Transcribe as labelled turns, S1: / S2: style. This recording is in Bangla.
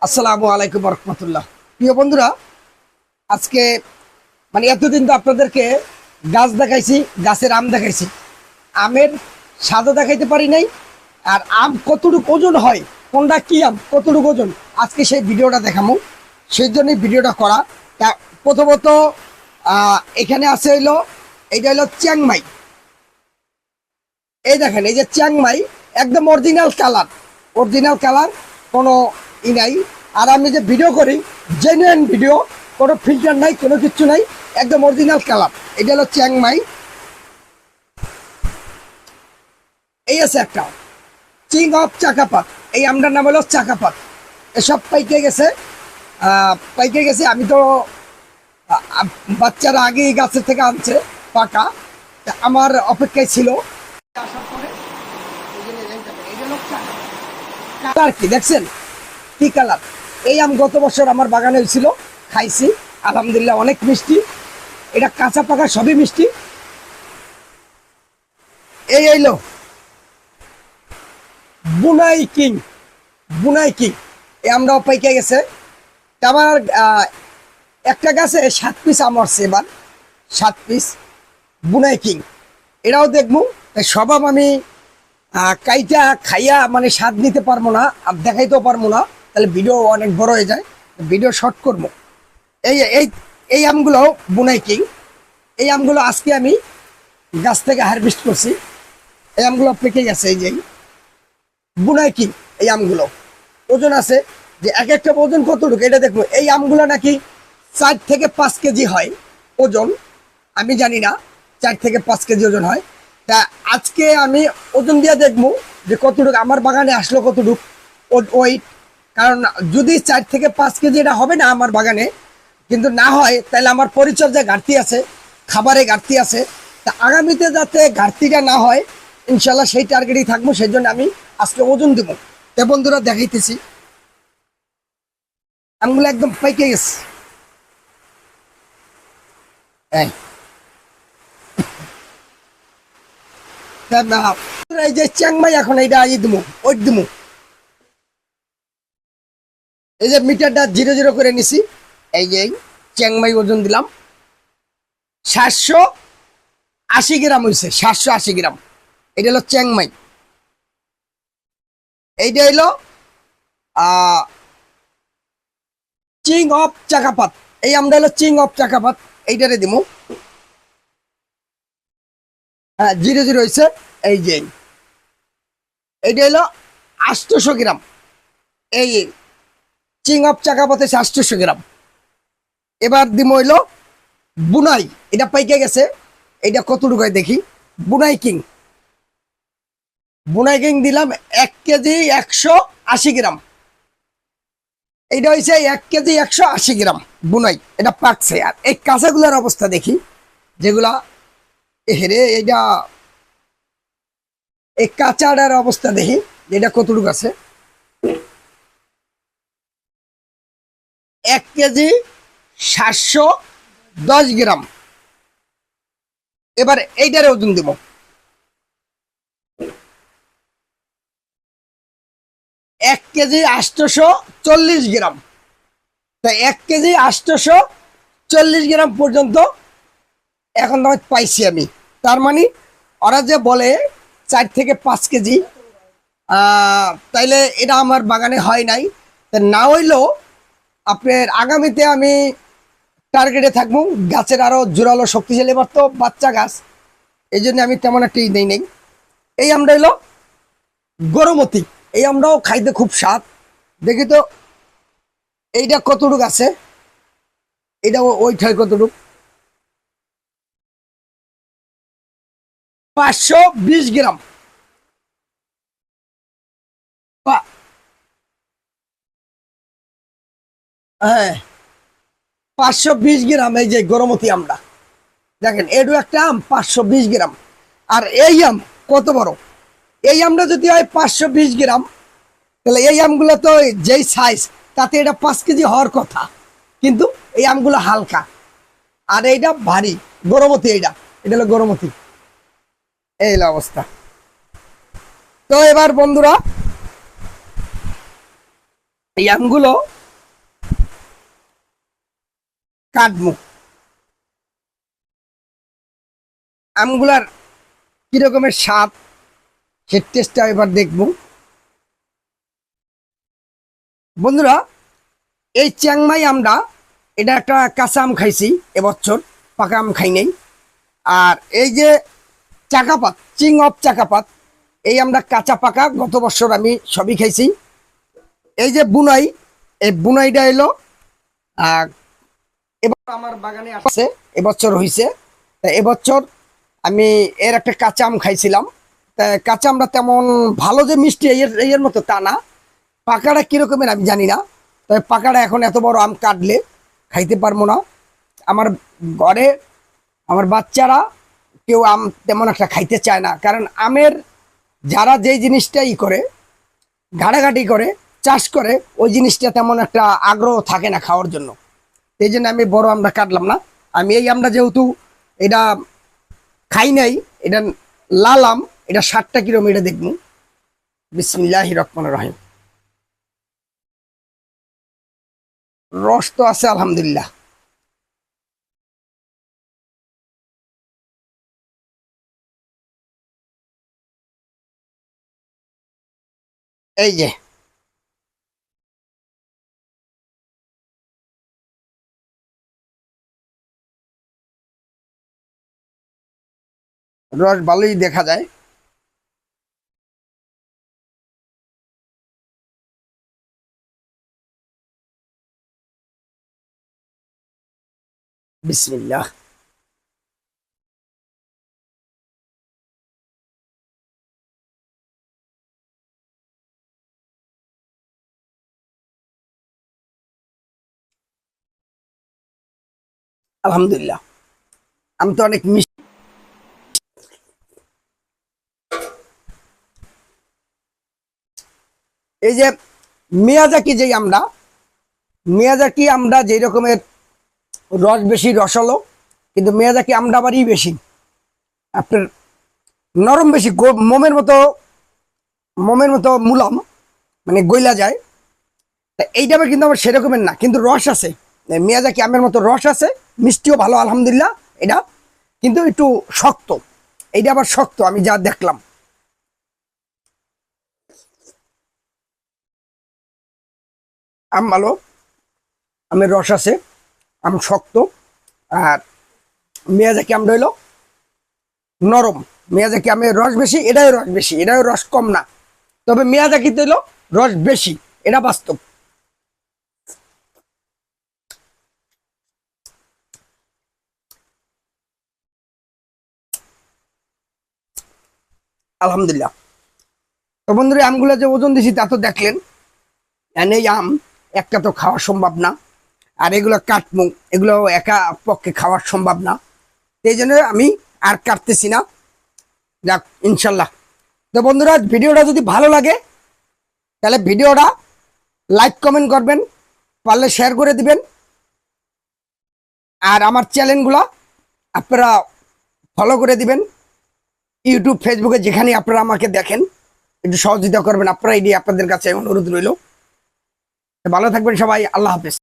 S1: আসসালামু আলাইকুম রহমতুল্লাহ। প্রিয় বন্ধুরা, আজকে এতদিন তো আপনাদেরকে গাছ দেখাইছি, গাছের আম দেখাইছি, আমের স্বাদও দেখাইতে পারি নাই। আর আম কতটুকু ওজন হয়, কোনটা কি আম কতটুকু ওজন, আজকে সেই ভিডিওটা দেখাবো। সেই জন্যই ভিডিওটা করা। তা প্রথমত এখানে আছে এইটা হইলো চিয়াংমাই। এই দেখেন, এই যে চিয়াংমাই, একদম অরিজিনাল কালার, কোনো নাই। আর আমি যে ভিডিও করি, জেনুইন ভিডিও, কোনো ফিল্টার নাই, কোনো কিছু নাই, একদম অরিজিনাল কালার। এটা হলো চিয়াংমাই। এই আছে একটা চিং অফ চাকাপাত, এই আমটার নাম হলো চাকাপাত। এসব পাইকে গেছে। আমি তো বাচ্চারা আগেই গাছের থেকে আনছে পাকা, আমার অপেক্ষায় ছিল। আসার পরে কালার কি দেখছেন, কি কালার! এই আম গত বছর আমার বাগানে হয়েছিল, খাইছি, আলহামদুলিল্লাহ অনেক মিষ্টি। এটা কাঁচা পাকা সবই মিষ্টি। এই এলো বুনাই কিং এই আমরাও পাইকে গেছে। আমার একটা গাছে 7 পিস আম আসছে এবার, 7 পিস বুনাই কিং। এটাও দেখবো। সব আমি কাইটা খাইয়া স্বাদ নিতে পারবো না আর দেখাইতেও পারবো না, তাহলে ভিডিও অনেক বড় হয়ে যায়, ভিডিও শর্ট করবো। এই এই এই আমগুলো বুনাই কিং। এই আমগুলো আজকে আমি গাছ থেকে হারভেস্ট করছি। এই আমগুলো পেকে গেছে। এই যে বুনাই কিং, এই আমগুলো ওজন আছে, যে এক একটা ওজন কতটুকু এটা দেখবো। এই আমগুলো নাকি 4 থেকে 5 কেজি হয় ওজন, আমি জানি না 4 থেকে 5 কেজি ওজন হয়। তা আজকে আমি ওজন দিয়ে দেখবো যে কতটুকু আমার বাগানে আসলো, কতটুকু ওয়েট। কারণ যদি 4 থেকে 5 কেজি এটা হবে না আমার বাগানে, কিন্তু না হয় তাহলে আমার পরিচর্যায় ঘাটতি আছে, খাবারে ঘাটতি আছে। তা আগামীতে যাতে ঘাটতিটা না হয়, ইনশাল্লাহ সেই টার্গেটেই থাকবো। সেই জন্য আমি আজকে ওজন দেবো। তা বন্ধুরা দেখাইতেছি, আমগুলো একদম পাইকে গেছে। এই এই যে চিয়াংমাই, এখন এইটা দিমু, ওইট দিমু। এই যে মিটারটা 0 0 করে নিছি। এই যে চিয়াংমাই ওজন দিলাম 780 গ্রাম হয়েছে, 780 গ্রাম। এটা হলো চিয়াংমাই। এইটা হইলো চিং অফ চাকাপাত। এই আমরা হলো চিং অফ চাকাপাত, এইটারে দিমু। হ্যাঁ, 0 0 হয়েছে। এই যে এইটা হলো 800 গ্রাম। এই চিং অফ চাকাপাতে 800 গ্রাম। এবার দিমু হইলো বুনাই, এটা পাইকে গেছে। এটা কতটুকু হয় দেখি। বুনাই কিং, দিলাম 1 কেজি 180 গ্রাম। এইটা হয়েছে 1 কেজি 180 গ্রাম বুনাই, এটা পাকছে। আর এই কাঁচাগুলোর অবস্থা দেখি, যেগুলা হেরে, এইটা এই কাঁচাটার অবস্থা দেখি, এটা কতটুকু আছে। 1 কেজি 710 গ্রাম। এবার এইটারে ওজন দিব। 1 কেজি 840 গ্রাম। তো 1 কেজি 840 গ্রাম পর্যন্ত এখন তো পাইছি আমি। তার মানে ওরা যে বলে 4 থেকে 5 কেজি, তাইলে এটা আমার বাগানে হয় নাই। তা না হইলেও আপনার আগামীতে আমি টার্গেটে থাকবো, গাছের আরো জোরালো শক্তিশালী। এবার তো বাচ্চা গাছ, এই জন্য আমি তেমন একটা নেই নেই। এই আমরা হইলো গরমতি। এই আমরাও খাইতে খুব স্বাদ। দেখি তো এইটা কতটুক আছে, এটা ওইট হয় কতটুক। 520 গ্রাম। হ্যাঁ, 520 গ্রাম। এই যে গরমতি আমরা দেখেন, এডু একটা আম 520 গ্রাম। আর এই আম কত বড়! এই আমটা যদি হয় 520 গ্রাম, তাহলে এই আমগুলো তো যেই সাইজ, তাতে এটা 5 কেজি হওয়ার কথা। কিন্তু এই আমগুলো হালকা, আর এইটা ভারী। গরমতি, এটা হলো গরমতি। এই হলো অবস্থা। তো এবার বন্ধুরা এই আমগুলো কাটবো। আমগুলার কি রকমের স্বাদ সে টেস্টটা এবার দেখবো। বন্ধুরা, এই চ্যাংমাই আমরা এটা একটা কাঁচা আম খাইছি এবছর, পাকা আম খাই নাই। আর এই যে চাকাপাত, চিং অফ চাকাপাত, এই আমরা কাঁচা পাকা গত বছর আমি সবই খাইছি। এই যে বুনাই, এই বুনাইটা এলো এবার আমার বাগানে আসছে, এবছর হইছে। তা এবছর আমি এর একটা কাঁচা আম খাইছিলাম। তা কাঁচা আমরা তেমন ভালো যে মিষ্টি এর মতো তা না, পাকাটা কিরকমের আমি জানি না। তবে পাকাটা এখন এত বড় আম কাটলে খাইতে পারবো না। আমার ঘরে আমার বাচ্চারা কেউ আম তেমন একটা খাইতে চায় না, কারণ আমের যারা যেই জিনিসটাই করে, ঘাটাঘাটি করে, চাষ করে, ওই জিনিসটা তেমন একটা আগ্রহ থাকে না খাওয়ার জন্য। এই জন্য আমি বড় আমটা কাটলাম না। আমি এই আমটা যেহেতু এটা খাই নাই, এটা লাল আম, এটা 60টা কিরম এটা দেখবো। বিসমিল্লাহির রহমানির রহিম। রস তো আছে আলহামদুলিল্লাহ। এই যে রস ভালোই দেখা যায়। বিসমিল্লাহ। আলহামদুলিল্লাহ, আম তো অনেক মিষ্টি। এই যে মিয়াজাকি, যেই আমরা মিয়াজাকি আমরা যেই রকমের রস বেশি, রসালো, কিন্তু মিয়াজাকি আমটা আবারই বেশি আপনার নরম, বেশি মোমের মতো মুলাম, মানে গইলা যায়। তা এইটা আবার কিন্তু আমার সেরকমের না, কিন্তু রস আছে। মিয়াজাকি আমের মতো রস আছে, মিষ্টিও ভালো আলহামদুলিল্লাহ। এটা কিন্তু একটু শক্ত, এইটা আবার শক্ত আমি যা দেখলাম। আম ভালো, আমের রস আছে, আম শক্ত। আর মিয়াজাকি আমটা হইলো নরম। মিয়াজাকি আমের রস বেশি, এটাও রস বেশি, এটাও রস কম না। তবে মিয়াজাকিতে হইলো রস বেশি, এটা বাস্তব। আলহামদুলিল্লাহ। তো বন্ধুরা, আমগুলো যে ওজন দিছি তা তো দেখলেন। এই আম একটা তো খাওয়া সম্ভব না, আর এগুলো কাটমু, এগুলো একা পক্ষে খাওয়া সম্ভব না। সেই জন্য আমি আর কাটতেছি না। যাক, ইনশাল্লাহ। তো বন্ধুরা, ভিডিওটা যদি ভালো লাগে তাহলে ভিডিওটা লাইক কমেন্ট করবেন, পারলে শেয়ার করে দিবেন। আর আমার চ্যানেলগুলো আপনারা ফলো করে দিবেন, ইউটিউব ফেসবুকে যেখানে আপনারা আমাকে দেখেন একটু সহযোগিতা করবেন আপনারা, এটি আপনাদের কাছে অনুরোধ রইল। ভালো থাকবেন সবাই, আল্লাহ হাফেজ।